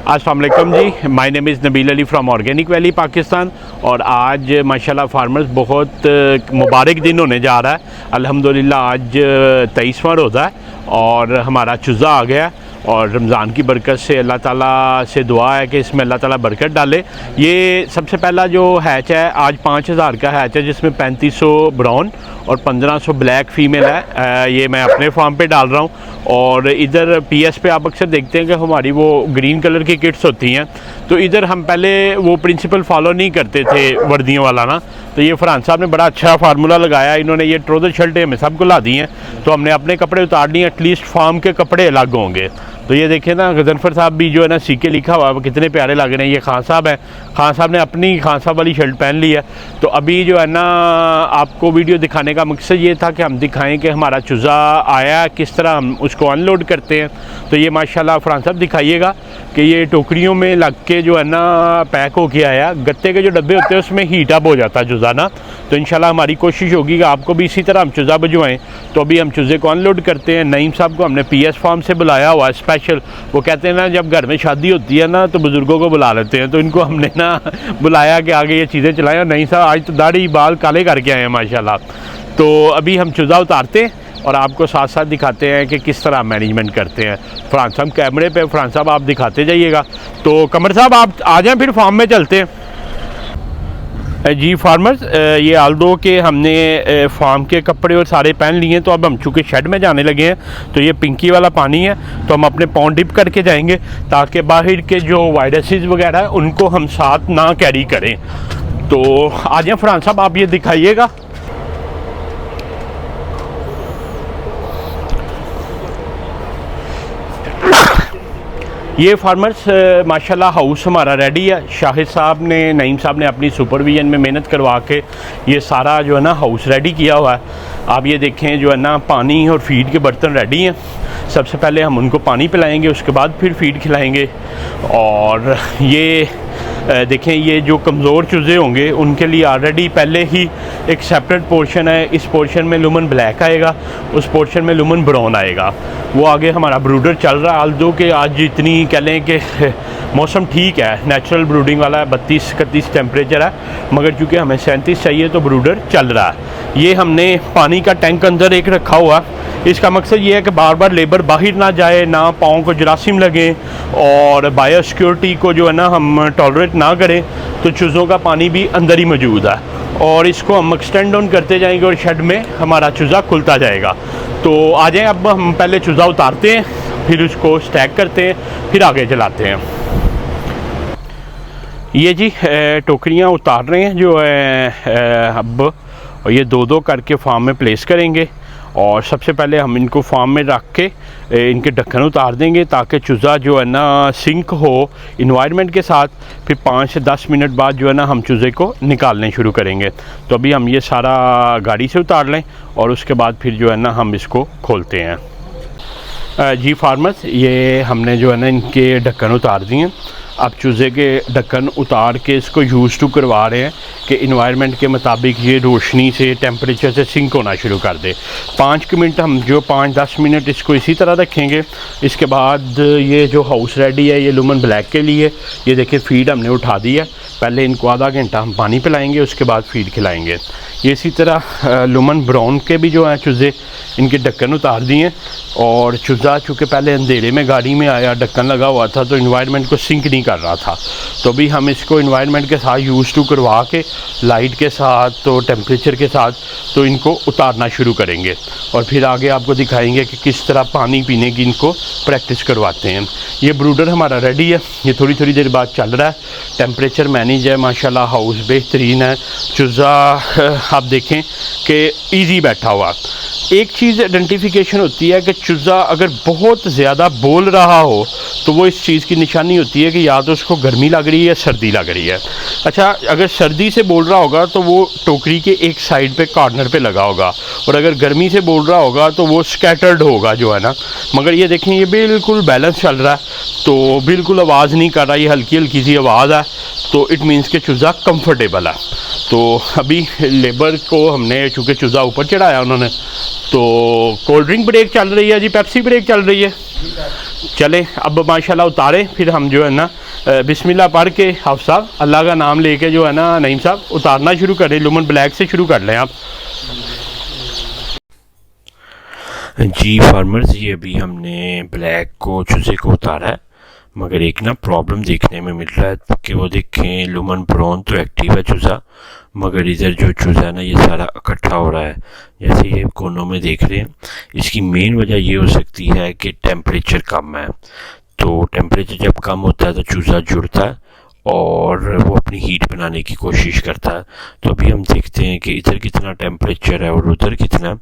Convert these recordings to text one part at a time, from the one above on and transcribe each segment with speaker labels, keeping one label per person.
Speaker 1: अस्सलाम वालेकुम ji, my name is Nabeel Ali from Organic Valley Pakistan. और आज माशाल्लाह फार्मर्स बहुत मुबारक दिन होने जा रहा है। अल्हम्दुलिल्लाह आज 23वां रोज़ा है और हमारा चुज़ा आ गया और रमज़ान की बरकत से अल्लाह ताला से दुआ है कि इसमें अल्लाह ताला बरकत डाले। ये सबसे पहला जो हैच है आज 5000 का हैच है, जिसमें 3500 ब्राउन और 1500 ब्लैक फ़ीमेल है। ये मैं अपने फार्म पे डाल रहा हूँ। और इधर पीएस पे आप अक्सर देखते हैं कि हमारी वो ग्रीन कलर की किट्स होती हैं, तो इधर हम पहले वो प्रिंसिपल फॉलो नहीं करते थे वर्दियों वाला ना। तो ये फरहान साहब ने बड़ा अच्छा फार्मूला लगाया, इन्होंने ये ट्राउज़र शर्टें हमें सबको ला दी हैं, तो हमने अपने कपड़े उतार लिए, एटलीस्ट फार्म के कपड़े अलग होंगे। तो ये देखिए ना, गजनफर साहब भी जो है ना सीके लिखा हुआ है, कितने प्यारे लग रहे हैं। ये खान साहब हैं, खान साहब ने अपनी खान साहब वाली शर्ट पहन ली है। तो अभी जो है ना आपको वीडियो दिखाने का मकसद ये था कि हम दिखाएं कि हमारा चुज़ा आया, किस तरह हम उसको अनलोड करते हैं। तो ये माशाल्लाह फरहान साहब दिखाइएगा कि ये टोकरियों में लग के जो है ना पैक हो के आया। गत्ते के जो डब्बे होते हैं उसमें हीट अप हो जाता है चुज़ा ना। तो इंशाल्लाह हमारी कोशिश होगी कि आपको भी इसी तरह हम चुज़ा भिजवाएं। तो अभी हम चुज़े को अनलोड करते हैं। नईम साहब को हमने पीएस फार्म से बुलाया हुआ है स्पेशल। वो कहते हैं ना जब घर में शादी होती है ना तो बुज़ुर्गों को बुला लेते हैं, तो इनको हमने ना बुलाया कि आगे ये चीज़ें चलाएं। और नईम साहब आज तो दाढ़ी बाल काले करके आए हैं माशाल्लाह। तो अभी हम चुज़ा उतारते हैं और आपको साथ साथ दिखाते हैं कि किस तरह मैनेजमेंट करते हैं। फरहान साहब कैमरे पे, फरहान साहब आप दिखाते जाइएगा। तो कमर साहब आप आ जाएं, फिर फार्म में चलते हैं। जी फार्मर्स, ये आल्दो के हमने फार्म के कपड़े और सारे पहन लिए, तो अब हम चूँकि शेड में जाने लगे हैं, तो ये पिंकी वाला पानी है, तो हम अपने पाँव डिप करके जाएंगे ताकि बाहर के जो वायरसेस वगैरह हैं उनको हम साथ ना कैरी करें। तो आ जाएं फरहान साहब, आप ये दिखाइएगा। ये फार्मर्स माशाल्लाह हाउस हमारा रेडी है। शाहिद साहब ने, नईम साहब ने अपनी सुपरविजन में मेहनत करवा के ये सारा जो है ना हाउस रेडी किया हुआ है। आप ये देखें जो है ना पानी और फीड के बर्तन रेडी हैं। सबसे पहले हम उनको पानी पिलाएंगे, उसके बाद फिर फीड खिलाएंगे। और ये देखें, ये जो कमज़ोर चूज़े होंगे उनके लिए ऑलरेडी पहले ही एक सेपरेट पोर्शन है। इस पोर्शन में लुमन ब्लैक आएगा, उस पोर्शन में लुमन ब्राउन आएगा। वो आगे हमारा ब्रूडर चल रहा है। आल्दो के आज इतनी कह लें कि मौसम ठीक है, नेचुरल ब्रूडिंग वाला है, 32-31 टेम्परेचर है, मगर चूँकि हमें 37 चाहिए तो ब्रूडर चल रहा है। ये हमने पानी का टैंक अंदर एक रखा हुआ। इसका मकसद ये है कि बार बार लेबर बाहर ना जाए, ना पाँव को जरासीम लगे और बायोसिक्योरिटी को जो है ना हम टॉलरेट ना करें। तो चूज़ों का पानी भी अंदर ही मौजूद है और इसको हम एक्सटेंड ऑन करते जाएंगे और शेड में हमारा चूज़ा खुलता जाएगा। तो आ जाएं, अब हम पहले चूज़ा उतारते हैं, फिर उसको स्टैक करते हैं, फिर आगे चलाते हैं। ये जी टोकरियाँ उतार रहे हैं जो है अब, और ये दो दो करके फार्म में प्लेस करेंगे। और सबसे पहले हम इनको फार्म में रख के इनके ढक्कन उतार देंगे ताकि चूज़ा जो है ना सिंक हो इन्वायरमेंट के साथ। फिर 5 से 10 मिनट बाद जो है ना हम चूज़े को निकालने शुरू करेंगे। तो अभी हम ये सारा गाड़ी से उतार लें और उसके बाद फिर जो है ना हम इसको खोलते हैं। जी फार्मर्स, ये हमने जो है ना इनके ढक्कन उतार दिए हैं। अब चूज़े के ढक्कन उतार के इसको यूज़ टू करवा रहे हैं कि इन्वायरमेंट के मुताबिक ये रोशनी से, टेम्परेचर से सिंक होना शुरू कर दे। 5 मिनट हम जो 5-10 मिनट इसको इसी तरह रखेंगे। इसके बाद ये जो हाउस रेडी है ये लुमन ब्लैक के लिए। ये देखिए फीड हमने उठा दी है। पहले इनको आधा घंटा हम पानी पिलाएंगे, उसके बाद फीड खिलाएंगे। ये इसी तरह लुमन ब्राउन के भी जो हैं चूज़े, इनके ढक्कन उतार दिए। और चूज़ा चूँकि पहले अंधेरे में गाड़ी में आया, ढक्कन लगा हुआ था, तो इन्वायरमेंट को सिंक नहीं कर रहा था। तो अभी हम इसको इन्वायरमेंट के साथ यूज़ टू करवा के, लाइट के साथ, तो टेम्परेचर के साथ, तो इनको उतारना शुरू करेंगे। और फिर आगे आपको दिखाएंगे कि किस तरह पानी पीने की इनको प्रैक्टिस करवाते हैं। ये ब्रूडर हमारा रेडी है, ये थोड़ी थोड़ी देर बाद चल रहा है। टेम्परेचर मैनेज है माशाल्लाह, हाउस बेहतरीन है। चूज़ा आप देखें कि ईजी बैठा हुआ। एक चीज़ आइडेंटिफिकेशन होती है कि चूज़ा अगर बहुत ज़्यादा बोल रहा हो तो वो इस चीज़ की निशानी होती है कि या तो उसको गर्मी लग रही है या सर्दी लग रही है। अच्छा, अगर सर्दी से बोल रहा होगा तो वो टोकरी के एक साइड पे कॉर्नर पे लगा होगा, और अगर गर्मी से बोल रहा होगा तो वो स्कैटर्ड होगा जो है ना। मगर ये देखें, ये बिल्कुल बैलेंस चल रहा है, तो बिल्कुल आवाज़ नहीं कर रहा, ये हल्की हल्की सी आवाज़ है, तो इट मीन्स कि चूज़ा कंफर्टेबल है। तो अभी लेबर को हमने चूँकि चूज़ा ऊपर चढ़ाया उन्होंने, तो कोल्ड ड्रिंक ब्रेक चल रही है जी, पेप्सी ब्रेक चल रही है। चले अब माशाल्लाह उतारे, फिर हम जो है ना बिस्मिल्लाह पढ़ के हाफ़ साहब अल्लाह का नाम लेके जो है ना नईम साहब उतारना शुरू करें। लुमन ब्लैक से शुरू कर लें आप। जी फार्मर्स, ये अभी हमने ब्लैक को चूज़े को उतारा है, मगर एक ना प्रॉब्लम देखने में मिल रहा है कि वो देखें लुमन ब्राउन तो एक्टिव है चूज़ा, मगर इधर जो चूज़ा है ना ये सारा इकट्ठा हो रहा है, जैसे ये कोनों में देख रहे हैं। इसकी मेन वजह ये हो सकती है कि टेम्परेचर कम है। तो टेम्परेचर जब कम होता है तो चूज़ा जुड़ता है और वो अपनी हीट बनाने की कोशिश करता है। तो अभी हम देखते हैं कि इधर कितना टेम्परेचर है और उधर कितना।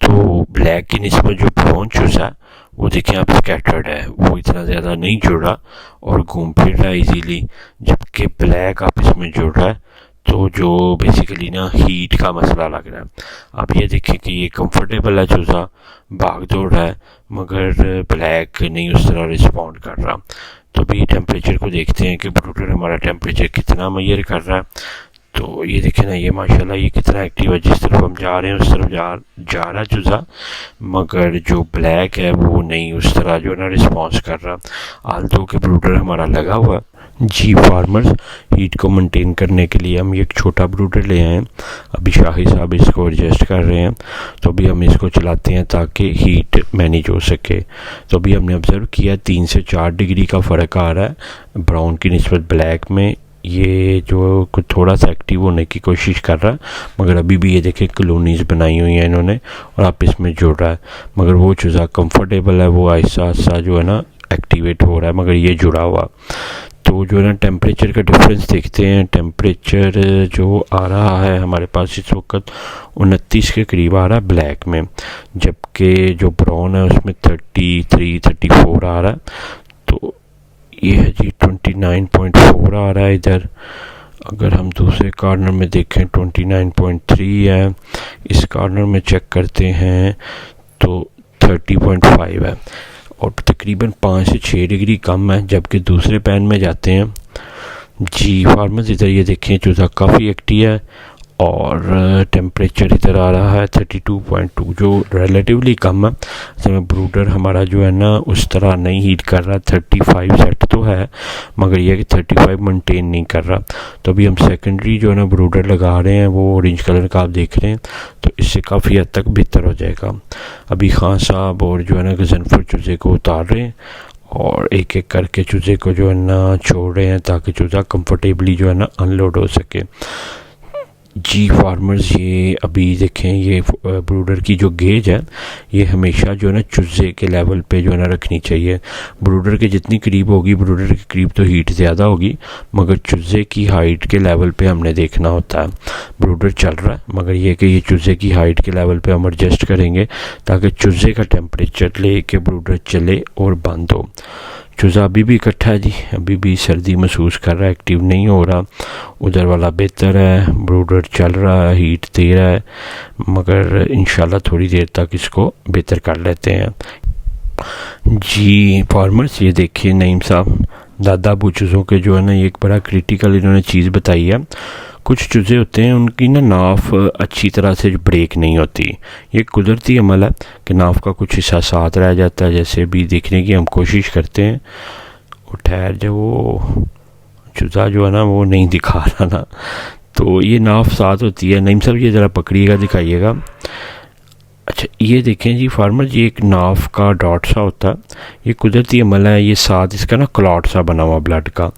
Speaker 1: तो ब्लैक की निस्बत जो ब्राउन चूज़ा है वो देखें आप स्कैटर्ड है, वो इतना ज़्यादा नहीं जुड़ा और घूम फिर रहा है इजीली, जबकि ब्लैक आप इसमें जुड़ रहा है तो जो बेसिकली ना हीट का मसला लग रहा है। आप ये देखें कि ये कंफर्टेबल है चूज़ा, भाग दौड़ रहा है, मगर ब्लैक नहीं उस तरह रिस्पॉन्ड कर रहा। तो अभी टेम्परेचर को देखते हैं कि ब्रूडर हमारा टेम्परेचर कितना मेजर कर रहा है। तो ये देखें ना, ये माशाल्लाह ये कितना एक्टिव है, जिस तरफ हम जा रहे हैं उस तरफ जा रहा है चूज़ा, मगर जो ब्लैक है वो नहीं उस तरह जो है ना रिस्पॉन्स कर रहा। आल्दो के ब्रूडर हमारा लगा हुआ है। जी फार्मर्स, हीट को मेंटेन करने के लिए हम ये एक छोटा ब्रूडर ले आए हैं। अभी शाही साहब इसको एडजस्ट कर रहे हैं, तो अभी हम इसको चलाते हैं ताकि हीट मैनेज हो सके। तो अभी हमने ऑब्ज़र्व किया 3 से 4 डिग्री का फ़र्क आ रहा है ब्राउन की निस्बत ब्लैक में। ये जो कुछ थोड़ा सा एक्टिव होने की कोशिश कर रहा है, मगर अभी भी ये देखें कॉलोनीज़ बनाई हुई हैं इन्होंने और आप इसमें जुड़ रहा है, मगर वो चूज़ा कंफर्टेबल है, वो आहिस्ता आहिस्ता जो है ना एक्टिवेट हो रहा है, मगर ये जुड़ा हुआ। तो जो है ना टेम्परेचर का डिफरेंस देखते हैं। टेम्परेचर जो आ रहा है हमारे पास इस वक्त 29 के करीब आ रहा है ब्लैक में, जबकि जो ब्राउन है उसमें 33-34 आ रहा है। तो ये है जी 29.4 आ रहा है इधर। अगर हम दूसरे कॉर्नर में देखें 29.3 है, इस कॉर्नर में चेक करते हैं तो 30.5 है और तकरीबन 5 से 6 डिग्री कम है, जबकि दूसरे पैन में जाते हैं। जी फार्मर्स, इधर ये देखें चूज़ा काफ़ी एक्टिव है और टेम्परेचर इधर आ रहा है 32.2, जो रिलेटिवली कम है। इसमें ब्रूडर हमारा जो है ना उस तरह नहीं हीट कर रहा, 35 सेट तो है, मगर यह कि 35 मेंटेन नहीं कर रहा। तो अभी हम सेकेंडरी जो है ना ब्रूडर लगा रहे हैं, वो ऑरेंज कलर का आप देख रहे हैं, तो इससे काफ़ी हद तक बेहतर हो जाएगा। अभी खान साहब और जो है ना गज़नफर चूज़े को उतार रहे हैं और एक एक करके चूज़े को जो है ना छोड़ रहे हैं ताकि चूज़ा कंफर्टेबली जो है ना अनलोड हो सके। जी फार्मर्स, ये अभी देखें ये ब्रूडर की जो गेज है ये हमेशा जो है ना चूज़े के लेवल पे जो है ना रखनी चाहिए। ब्रूडर के जितनी करीब होगी, ब्रूडर के करीब तो हीट ज़्यादा होगी, मगर चूज़े की हाइट के लेवल पे हमने देखना होता है। ब्रूडर चल रहा है, मगर ये कि ये चूज़े की हाइट के लेवल पे हम एडजस्ट करेंगे ताकि चूज़े का टेम्परेचर ले के ब्रूडर चले और बंद हो। चूज़ा अभी भी इकट्ठा है जी, अभी भी सर्दी महसूस कर रहा है, एक्टिव नहीं हो रहा। उधर वाला बेहतर है, ब्रूडर चल रहा है, हीट दे रहा है, मगर इंशाल्लाह थोड़ी देर तक इसको बेहतर कर लेते हैं। जी फार्मर्स, ये देखिए नईम साहब दादा अबू चूज़ों के जो है ना ये एक बड़ा क्रिटिकल इन्होंने चीज़ बताई है। कुछ चूज़े होते हैं उनकी ना नाफ अच्छी तरह से ब्रेक नहीं होती। ये कुदरती अमल है कि नाफ का कुछ हिस्सा साथ रह जाता है, जैसे भी देखने की हम कोशिश करते हैं। और ठहर जब वो चूज़ा जो है ना वो नहीं दिखा रहा ना, तो ये नाफ साथ होती है। नईम साहब ये ज़रा पकड़िएगा, दिखाइएगा। अच्छा ये देखें जी फार्मर, ये एक नाफ का डॉट सा होता है, ये कुदरती अमल है। ये साथ इसका ना क्लॉट सा बना हुआ ब्लड का,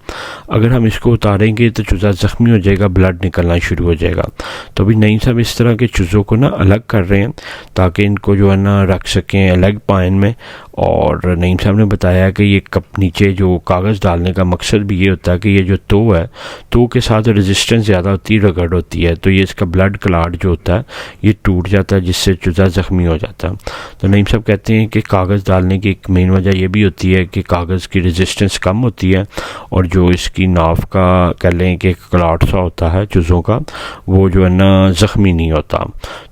Speaker 1: अगर हम इसको उतारेंगे तो चूज़ा ज़ख्मी हो जाएगा, ब्लड निकलना शुरू हो जाएगा। तो अभी नईम साहब इस तरह के चूज़ों को ना अलग कर रहे हैं ताकि इनको जो है ना रख सकें अलग पाइन में। और नईम साहब ने बताया कि ये कप नीचे जो कागज़ डालने का मकसद भी ये होता है कि ये जो तो है, तो के साथ रेजिस्टेंस ज़्यादा होती है, रगड़ होती है, तो ये इसका ब्लड क्लॉट जो होता है ये टूट जाता है, जिससे चूज़ा ज़ख्मी हो जाता है। तो नईम साहब कहते हैं कि कागज़ डालने की एक मेन वजह ये भी होती है कि कागज़ की रेजिस्टेंस कम होती है और जो इसकी नाफ का कह लें कि क्लॉट सा होता है चूज़ों का, वो जो है ना ज़ख्मी नहीं होता।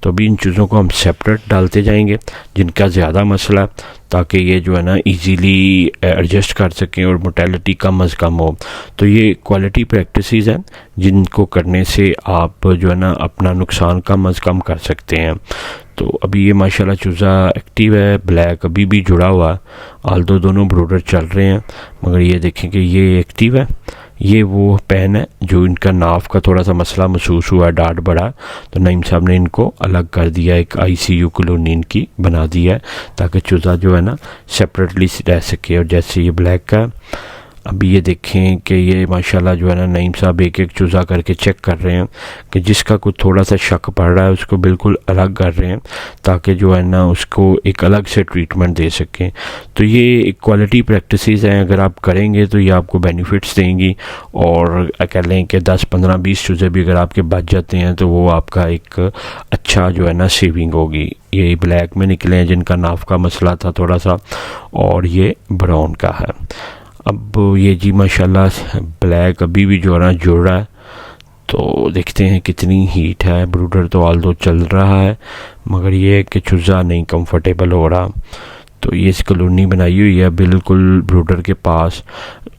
Speaker 1: तो अभी इन चूज़ों को हम सेपरेट डालते जाएंगे जिनका ज़्यादा मसला है, ताकि ये जो है ना इजीली एडजस्ट कर सकें और मोर्टेलिटी कम अज़ कम हो। तो ये क्वालिटी प्रैक्टिसेस हैं जिनको करने से आप जो है ना अपना नुकसान कम अज़ कम कर सकते हैं। तो अभी ये माशाल्लाह चूज़ा एक्टिव है, ब्लैक अभी भी जुड़ा हुआ है, आल्दो दोनों ब्रूडर चल रहे हैं, मगर ये देखें कि ये एक्टिव है। ये वो पैन है जो इनका नाफ का थोड़ा सा मसला महसूस हुआ, डार्ट बढ़ा, तो नईम साहब ने इनको अलग कर दिया, एक ICU कॉलोनी इनकी बना दिया है ताकि चूज़ा जो है ना सेपरेटली रह सके। और जैसे ये ब्लैक का अभी ये देखें कि ये माशाल्लाह जो है ना नईम साहब एक एक चूज़ा करके चेक कर रहे हैं कि जिसका कुछ थोड़ा सा शक पड़ रहा है उसको बिल्कुल अलग कर रहे हैं ताकि जो है ना उसको एक अलग से ट्रीटमेंट दे सकें। तो ये एक क्वालिटी प्रैक्टिसेस हैं, अगर आप करेंगे तो ये आपको बेनिफिट्स देंगी। और कह लें कि 10, 15, 20 चूज़े भी अगर आपके बच जाते हैं तो वो आपका एक अच्छा जो है ना सेविंग होगी। ये ब्लैक में निकले हैं जिनका नाफ का मसला था थोड़ा सा, और ये ब्राउन का है। अब ये जी माशाल्लाह ब्लैक अभी भी जो है ना जुड़ रहा है, तो देखते हैं कितनी हीट है। ब्रूडर तो आल्दो चल रहा है, मगर ये है कि चूज़ा नहीं कंफर्टेबल हो रहा। तो ये इस कॉलोनी बनाई हुई है बिल्कुल ब्रूडर के पास,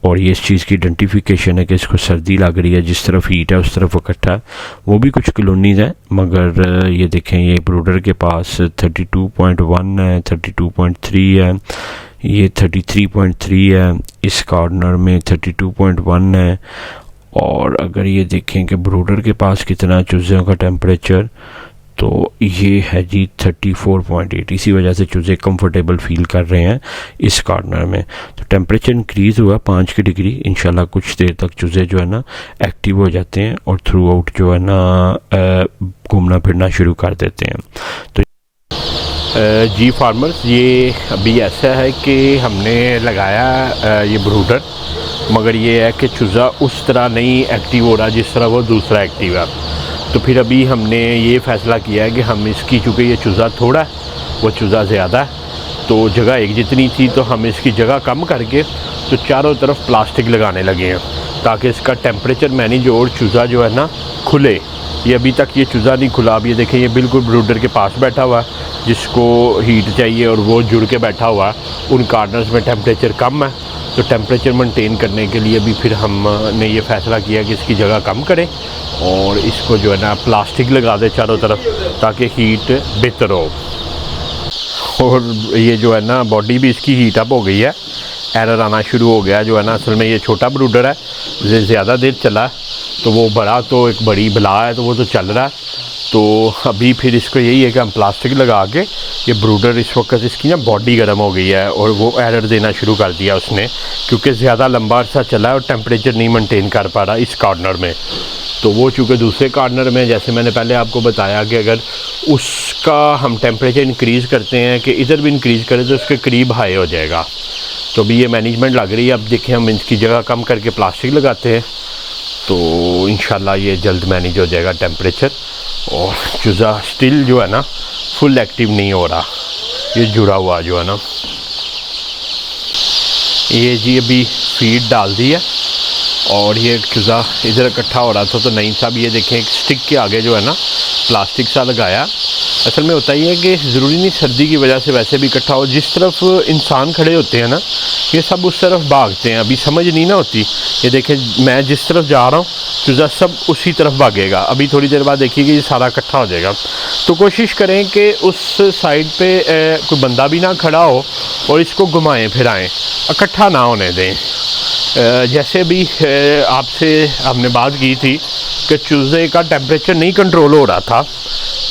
Speaker 1: और ये इस चीज़ की आइडेंटिफिकेशन है कि इसको सर्दी लग रही है, जिस तरफ हीट है उस तरफ इकट्ठा है। वो भी कुछ कॉलोनीज़ हैं, मगर ये देखें ये ब्रूडर के पास 32.1 है, 32.3 है, ये 33.3 है, इस कॉर्नर में 32.1 है। और अगर ये देखें कि ब्रूडर के पास कितना चूज़ों का टेम्परेचर, तो ये है जी 34.8। इसी वजह से चूज़े कंफर्टेबल फील कर रहे हैं इस कॉर्नर में। तो टेम्परेचर इंक्रीज़ हुआ 5 की डिग्री, इंशाल्लाह कुछ देर तक चूज़े जो है ना एक्टिव हो जाते हैं और थ्रू आउट जो है ना घूमना फिरना शुरू कर देते हैं। तो जी फार्मर्स, ये अभी ऐसा है कि हमने लगाया ये ब्रूडर, मगर ये है कि चूज़ा उस तरह नहीं एक्टिव हो रहा जिस तरह वो दूसरा एक्टिव है। तो फिर अभी हमने ये फ़ैसला किया है कि हम इसकी, चूँकि ये चूज़ा थोड़ा है वो चूज़ा ज़्यादा है, तो जगह एक जितनी थी तो हम इसकी जगह कम करके तो चारों तरफ प्लास्टिक लगाने लगे हैं ताकि इसका टेम्परेचर मैनेज और चूज़ा जो है ना खुले। ये अभी तक ये चूज़ा नहीं खुला। अब ये देखें ये बिल्कुल ब्रूडर के पास बैठा हुआ है, जिसको हीट चाहिए और वो जुड़ के बैठा हुआ है। उन कार्नर्स में टेम्परेचर कम है, तो टेम्परेचर मेंटेन करने के लिए भी फिर हमने ये फ़ैसला किया कि इसकी जगह कम करें और इसको जो है ना प्लास्टिक लगा दे चारों तरफ ताकि हीट बेहतर हो। और ये जो है ना बॉडी भी इसकी हीट अप हो गई है, एरर आना शुरू हो गया जो है ना। असल में ये छोटा ब्रूडर है, ज़्यादा देर चला, तो वो बड़ा तो एक बड़ी बला है तो वो तो चल रहा है। तो अभी फिर इसको यही है कि हम प्लास्टिक लगा के, ये ब्रूडर इस वक्त इसकी ना बॉडी गर्म हो गई है और वो एरर देना शुरू कर दिया उसने, क्योंकि ज़्यादा लंबा अर्सा चला है और टेम्परेचर नहीं मेंटेन कर पा रहा इस कॉर्नर में। तो वो चूँकि दूसरे कॉर्नर में, जैसे मैंने पहले आपको बताया कि अगर उसका हम टेम्परेचर इंक्रीज़ करते हैं कि इधर भी इंक्रीज़ करें तो उसके करीब हाई हो जाएगा। तो अभी ये मैनेजमेंट लग रही है। अब देखें हम इसकी जगह कम करके प्लास्टिक लगाते हैं तो इंशाल्लाह ये जल्द मैनेज हो जाएगा टेम्परेचर। और चूज़ा स्टिल जो है ना फुल एक्टिव नहीं हो रहा, ये जुड़ा हुआ जो है ना। ये जी अभी फीड डाल दी है और ये चूज़ा इधर इकट्ठा हो रहा था, तो नहीं साहब ये देखें एक स्टिक के आगे जो है ना प्लास्टिक सा लगाया। असल में होता ही है कि ज़रूरी नहीं सर्दी की वजह से वैसे भी इकट्ठा हो, जिस तरफ इंसान खड़े होते हैं ना ये सब उस तरफ भागते हैं। अभी समझ नहीं ना होती, ये देखें मैं जिस तरफ जा रहा हूँ चूज़ा सब उसी तरफ भागेगा। अभी थोड़ी देर बाद देखिए कि ये सारा इकट्ठा हो जाएगा। तो कोशिश करें कि उस साइड पे कोई बंदा भी ना खड़ा हो और इसको घुमाएं फिराएं, इकट्ठा ना होने दें। जैसे भी आपसे हमने बात की थी कि चूज़े का टेम्परेचर नहीं कंट्रोल हो रहा था,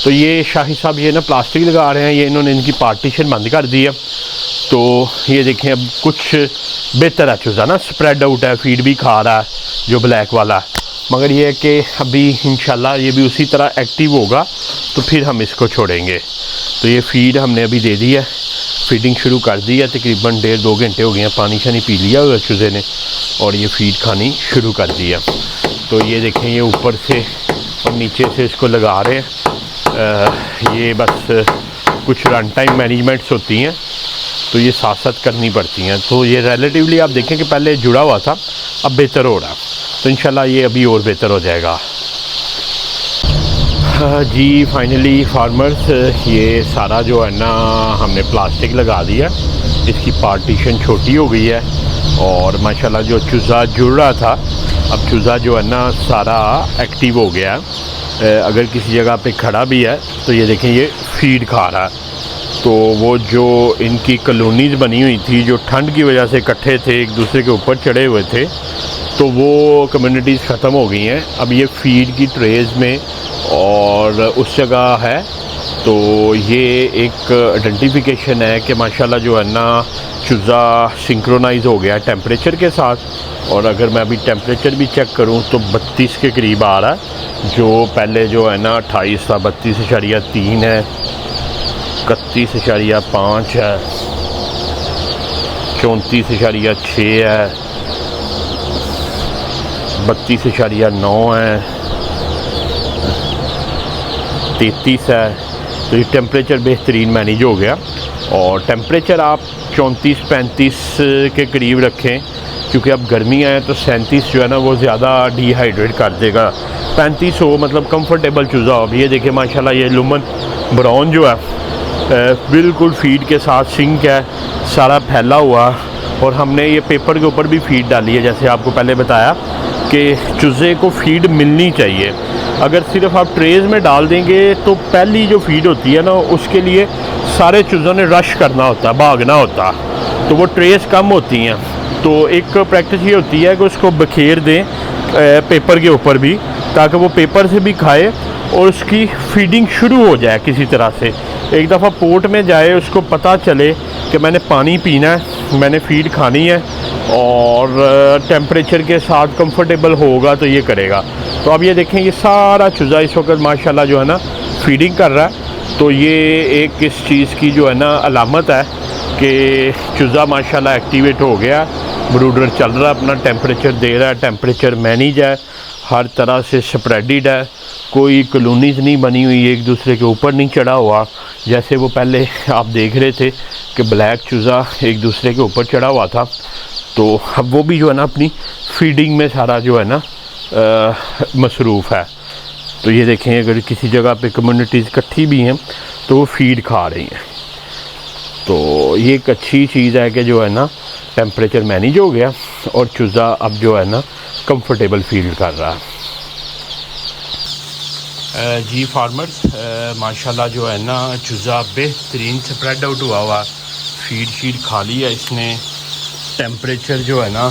Speaker 1: तो ये शाही साहब ये ना प्लास्टिक लगा रहे हैं, ये इन्होंने इनकी पार्टीशन बंद कर दी है। तो ये देखें अब कुछ बेहतर है, चूज़ा ना स्प्रेड आउट है, फीड भी खा रहा है जो ब्लैक वाला है। मगर ये है कि अभी इंशाल्लाह ये भी उसी तरह एक्टिव होगा तो फिर हम इसको छोड़ेंगे। तो ये फीड हमने अभी दे दी है, फीडिंग शुरू कर दी है, तकरीबन 1.5-2 घंटे हो गए हैं, पानी शानी पी लिया हुआ चूज़े ने और ये फीड खानी शुरू कर दी है। तो ये देखें ये ऊपर से और नीचे से इसको लगा रहे हैं। ये बस कुछ रन टाइम मैनेजमेंट्स होती हैं तो ये साथ साथ करनी पड़ती हैं। तो ये रिलेटिवली आप देखें कि पहले जुड़ा हुआ था, अब बेहतर हो रहा, तो इंशाल्लाह ये अभी और बेहतर हो जाएगा। जी फाइनली फार्मर्स, ये सारा जो है ना हमने प्लास्टिक लगा दिया इसकी पार्टीशन छोटी हो गई है और माशाल्लाह जो चूज़ा जुड़ रहा था, अब चूज़ा जो है ना सारा एक्टिव हो गया है। अगर किसी जगह पे खड़ा भी है तो ये देखें ये फीड खा रहा है। तो वो जो इनकी कॉलोनीज़ बनी हुई थी, जो ठंड की वजह से इकट्ठे थे, एक दूसरे के ऊपर चढ़े हुए थे, तो वो कम्युनिटीज़ ख़त्म हो गई हैं। अब ये फीड की ट्रेज़ में और उस जगह है। तो ये एक आइडेंटिफिकेशन है कि माशाल्लाह जो है ना चूज़ा सिंक्रोनाइज़ हो गया टेम्परेचर के साथ। और अगर मैं अभी टेम्परेचर भी चेक करूं तो 32 के करीब आ रहा है, जो पहले जो है ना 28 था, 32.3 है, 31.5 है, 34.6 है, 32.9 है, 33 है। तो ये टेम्परेचर बेहतरीन मैनेज हो गया। और टेम्परेचर आप 34-35 के करीब रखें, क्योंकि अब गर्मियाँ हैं तो 37 जो है ना वो ज़्यादा डिहाइड्रेट कर देगा। 35 हो मतलब कंफर्टेबल चूज़ा हो। अभी ये देखिए माशाल्लाह ये लुमन ब्राउन जो है बिल्कुल फीड के साथ सिंक है, सारा फैला हुआ। और हमने ये पेपर के ऊपर भी फीड डाली है, जैसे आपको पहले बताया कि चूज़े को फीड मिलनी चाहिए। अगर सिर्फ आप ट्रेज़ में डाल देंगे तो पहली जो फीड होती है ना उसके लिए सारे चूज़ों ने रश करना होता है, भागना होता, तो वो ट्रेज़ कम होती हैं। तो एक प्रैक्टिस ये होती है कि उसको बखेर दें पेपर के ऊपर भी, ताकि वो पेपर से भी खाए और उसकी फीडिंग शुरू हो जाए किसी तरह से। एक दफ़ा पोर्ट में जाए, उसको पता चले कि मैंने पानी पीना है, मैंने फीड खानी है और टेम्परेचर के साथ कंफर्टेबल होगा तो ये करेगा। तो अब ये देखें ये सारा चूज़ा इस वक्त माशाल्लाह जो है ना फीडिंग कर रहा है। तो ये एक इस चीज़ की जो है ना अलामत है कि चूज़ा माशाल्लाह एक्टिवेट हो गया, ब्रूडर चल रहा है, अपना टेम्परेचर दे रहा है, टेम्परेचर मैनेज है, हर तरह से स्प्रेडिड है, कोई कॉलोनीज़ नहीं बनी हुई, एक दूसरे के ऊपर नहीं चढ़ा हुआ जैसे वो पहले आप देख रहे थे कि ब्लैक चूज़ा एक दूसरे के ऊपर चढ़ा हुआ था। तो अब वो भी जो है ना अपनी फीडिंग में सारा जो है ना मसरूफ़ है। तो ये देखें अगर किसी जगह पे कम्युनिटीज़ इकट्ठी भी हैं तो वो फीड खा रही हैं। तो ये एक अच्छी चीज़ है कि जो है ना टेम्परेचर मैनेज हो गया और चूज़ा अब जो है ना कंफर्टेबल फील कर रहा है। जी फार्मर्स माशाल्लाह जो है ना चूज़ा बेहतरीन स्प्रेड आउट हुआ, फीड खा लिया इसने। टेम्परेचर जो है ना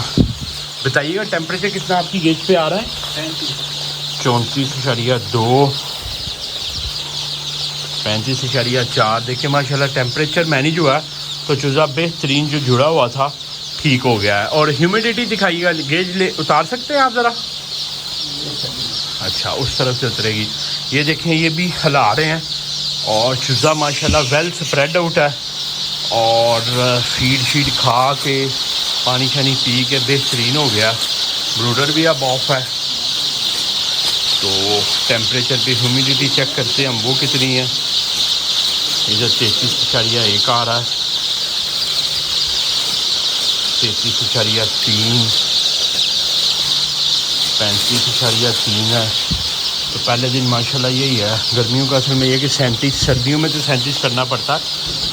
Speaker 1: बताइएगा, टेम्परेचर कितना आपकी गेज पे आ रहा है? 34.2, 35.4। देखिए माशाल्लाह टेम्परेचर मैनेज हुआ तो चूज़ा बेहतरीन जो जुड़ा हुआ था ठीक हो गया है। और ह्यूमिडिटी दिखाइएगा, गेज ले उतार सकते हैं आप ज़रा? अच्छा उस तरफ से उतरेगी। ये देखें ये भी हिला रहे हैं और चूज़ा माशाल्लाह वेल स्प्रेड आउट है और फीड खा के पानी शानी पी के बेहतरीन हो गया। ब्रूडर भी अब ऑफ है। तो टेम्परेचर पे ह्यूमिडिटी चेक करते हैं हम वो कितनी है। इधर 33.1 आ रहा है, 33.3, 35.3 है। तो पहले दिन माशाल्लाह यही है। गर्मियों का असल में ये कि 37, सर्दियों में तो 37 करना पड़ता है,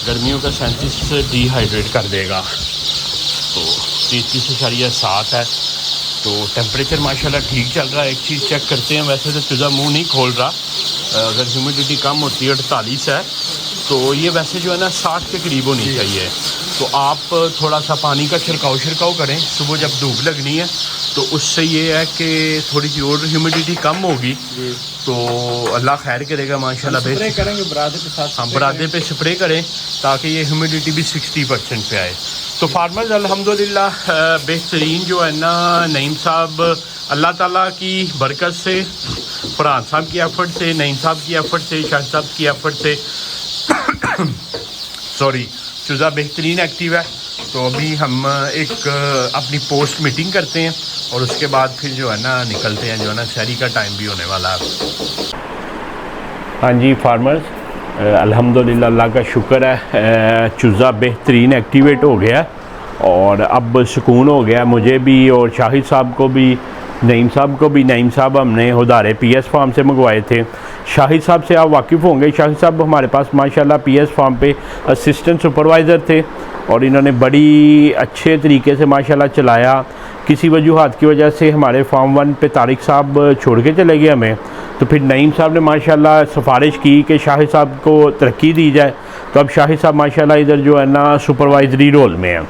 Speaker 1: गर्मियों का 37 डिहाइड्रेट कर देगा। तो 33.7 है। तो टेम्परेचर माशाल्लाह ठीक चल रहा है। एक चीज़ चेक करते हैं, वैसे तो चूज़ा मुंह नहीं खोल रहा, अगर ह्यूमिडिटी कम होती है 48 है तो ये वैसे जो है ना 60 के करीब होनी चाहिए। तो आप थोड़ा सा पानी का छिड़काव करें सुबह जब धूप लगनी है, तो उससे ये है कि थोड़ी सी और ह्यूमिडिटी कम होगी तो अल्लाह खैर करेगा माशाल्लाह। स्प्रे करेंगे बरादे पे साथ, हम बरादे पे स्प्रे करें ताकि ये ह्यूमिडिटी भी 60% पे आए। तो फार्मर्स अल्हम्दुलिल्लाह बेहतरीन जो है ना नईम साहब अल्लाह ताला की बरकत से, फरहान साहब की एफर्ट से, नईम साहब की एफर्ट से, शाह साहब की एफर्ट से सॉरी चूज़ा बेहतरीन एक्टिव है। तो अभी हम एक अपनी पोस्ट मीटिंग करते हैं और उसके बाद फिर जो है ना निकलते हैं, जो है ना शहरी का टाइम भी होने वाला है। हाँ जी फार्मर्स अल्हम्दुलिल्लाह अल्लाह का शुक्र है, चूज़ा बेहतरीन एक्टिवेट हो गया और अब सुकून हो गया मुझे भी और शाहिद साहब को भी नईम साहब को भी, नईम साहब हमने हुदारे PS फार्म से मंगवाए थे। शाहिद साहब से आप वाकिफ़ होंगे, शाहिद साहब हमारे पास माशाल्लाह PS फार्म पे असिस्टेंट सुपरवाइज़र थे और इन्होंने बड़ी अच्छे तरीके से माशाल्लाह चलाया। किसी वजूहात की वजह से हमारे फार्म 1 पे तारिक साहब छोड़ के चले गए हमें, तो फिर नईम साहब ने माशाल्लाह सिफारिश की कि शाहिद साहब को तरक्की दी जाए। तो अब शाहिद साहब माशाल्लाह इधर जो है ना सुपरवाइजरी रोल में हैं।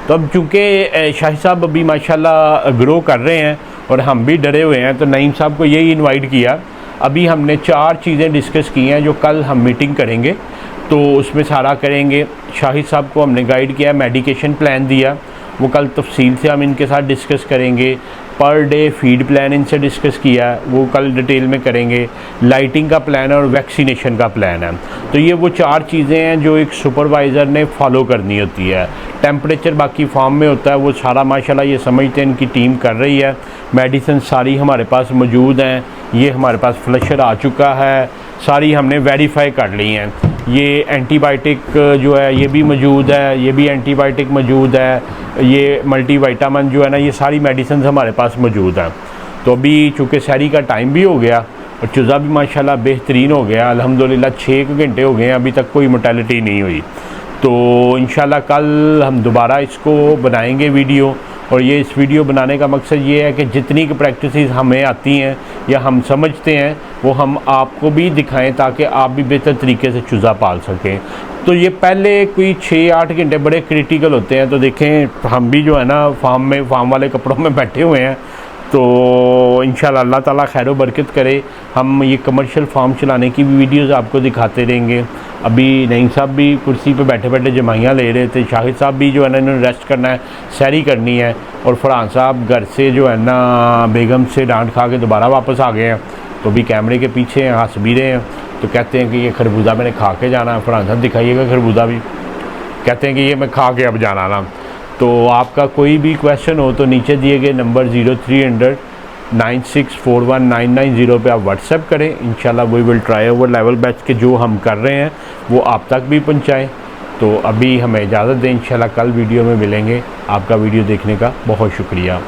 Speaker 1: तो अब चूँकि शाहिद साहब अभी माशाल्लाह ग्रो कर रहे हैं और हम भी डरे हुए हैं, तो नईम साहब को यही इनवाइट किया। अभी हमने 4 चीज़ें डिस्कस की हैं जो कल हम मीटिंग करेंगे, तो उसमें सारा करेंगे। शाहिद साहब को हमने गाइड किया, मेडिकेशन प्लान दिया, वो कल तफसील से हम इनके साथ डिस्कस करेंगे। पर डे फीड प्लान इनसे डिस्कस किया, वो कल डिटेल में करेंगे। लाइटिंग का प्लान और वैक्सीनेशन का प्लान है। तो ये वो 4 चीज़ें हैं जो एक सुपरवाइज़र ने फॉलो करनी होती है। टेम्परेचर बाकी फार्म में होता है, वो सारा माशाल्लाह ये समझते हैं इनकी टीम कर रही है। मेडिसिन सारी हमारे पास मौजूद हैं, ये हमारे पास फ्लशर आ चुका है, सारी हमने वेरीफाई कर ली हैं। ये एंटीबायोटिक जो है ये भी मौजूद है, ये भी एंटीबायोटिक मौजूद है, ये मल्टीविटामिन जो है ना, ये सारी मेडिसिन हमारे पास मौजूद हैं। तो अभी चूँकि सहरी का टाइम भी हो गया और चूज़ा भी माशाल्लाह बेहतरीन हो गया, अल्हम्दुलिल्लाह 6 घंटे हो गए हैं, अभी तक कोई मोर्टेलिटी नहीं हुई। तो इंशाल्लाह कल हम दोबारा इसको बनाएंगे वीडियो, और ये इस वीडियो बनाने का मकसद ये है कि जितनी की प्रैक्टिसेस हमें आती हैं या हम समझते हैं वो हम आपको भी दिखाएं, ताकि आप भी बेहतर तरीके से चूज़ा पाल सकें। तो ये पहले कोई 6-8 घंटे बड़े क्रिटिकल होते हैं। तो देखें हम भी जो है ना फार्म वाले कपड़ों में बैठे हुए हैं, तो इंशाल्लाह अल्लाह ताला खैर बरकत करे। हम ये कमर्शियल फार्म चलाने की भी वीडियोज़ आपको दिखाते रहेंगे। अभी नईम साहब भी कुर्सी पे बैठे बैठे जमाइयाँ ले रहे थे, शाहिद साहब भी जो है ना इन्होंने रेस्ट करना है, सहरी करनी है, और फरहान साहब घर से जो है ना बेगम से डांट खा के दोबारा वापस आ गए हैं। तो अभी कैमरे के पीछे हैं, हंस भी रहे हैं। तो कहते हैं कि ये खरबूजा मैंने खा के जाना है। फरहान साहब दिखाइएगा खरबूजा भी, कहते हैं कि ये मैं खा के अब जाना ना। तो आपका कोई भी क्वेश्चन हो तो नीचे दिए गए नंबर 0300 9641 पे आप व्हाट्सएप करें। इंशाल्लाह we will try over level batch के जो हम कर रहे हैं वो आप तक भी पहुंचाएं। तो अभी हमें इजाज़त दें, इंशाल्लाह कल वीडियो में मिलेंगे। आपका वीडियो देखने का बहुत शुक्रिया।